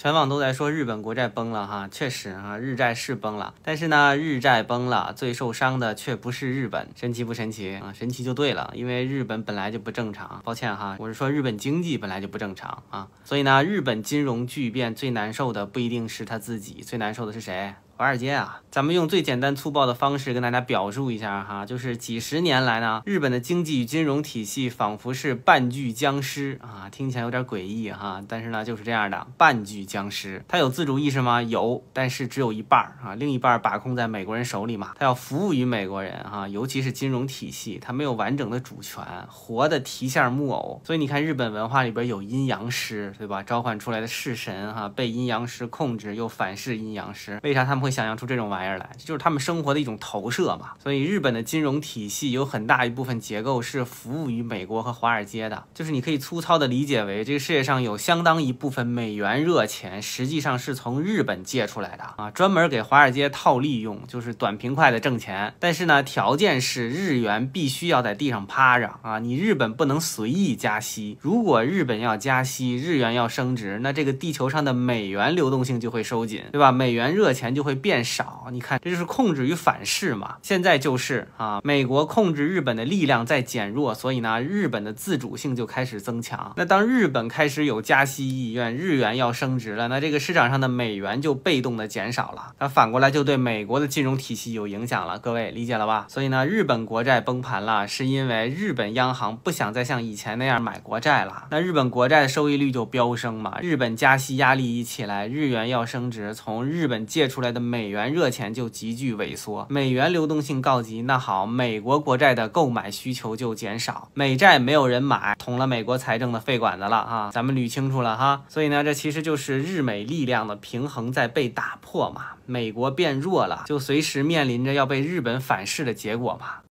全网都在说日本国债崩了哈，确实啊，日债是崩了，但是呢，日债崩了，最受伤的却不是日本，神奇不神奇啊？神奇就对了，因为日本本来就不正常，抱歉哈，我是说日本经济本来就不正常啊，所以呢，日本金融巨变最难受的不一定是他自己，最难受的是谁？华尔街啊，咱们用最简单粗暴的方式跟大家表述一下哈，就是几十年来呢，日本的经济与金融体系仿佛是半具僵尸啊，听起来有点诡异哈，但是呢就是这样的，半具僵尸。它有自主意识吗？有，但是只有一半啊，另一半把控在美国人手里嘛，它要服务于美国人哈，尤其是金融体系，它没有完整的主权，活的提线木偶。所以你看日本文化里边有阴阳师，对吧？召唤出来的式神哈，被阴阳师控制又反噬阴阳师，为啥他们会想象出这种玩意儿来？就是他们生活的一种投射嘛。所以日本的金融体系有很大一部分结构是服务于美国和华尔街的，就是你可以粗糙的理解为这个世界上有相当一部分美元热钱实际上是从日本借出来的啊，专门给华尔街套利用，就是短平快的挣钱。但是呢，条件是日元必须要在地上趴着啊，你日本不能随意加息。如果日本要加息，日元要升值，那这个地球上的美元流动性就会收紧，对吧？美元热钱就会变少。你看，这就是控制与反噬嘛。现在就是啊，美国控制日本的力量在减弱，所以呢，日本的自主性就开始增强。那当日本开始有加息意愿，日元要升值了，那这个市场上的美元就被动的减少了，那反过来就对美国的金融体系有影响了。各位理解了吧？所以呢，日本国债崩盘了，是因为日本央行不想再像以前那样买国债了。那日本国债的收益率就飙升嘛，日本加息压力一起来，日元要升值，从日本借出来的美元热钱就急剧萎缩，美元流动性告急。那好，美国国债的购买需求就减少，美债没有人买，捅了美国财政的肺管子了啊！咱们捋清楚了哈。所以呢，这其实就是日美力量的平衡在被打破嘛，美国变弱了，就随时面临着要被日本反噬的结果嘛。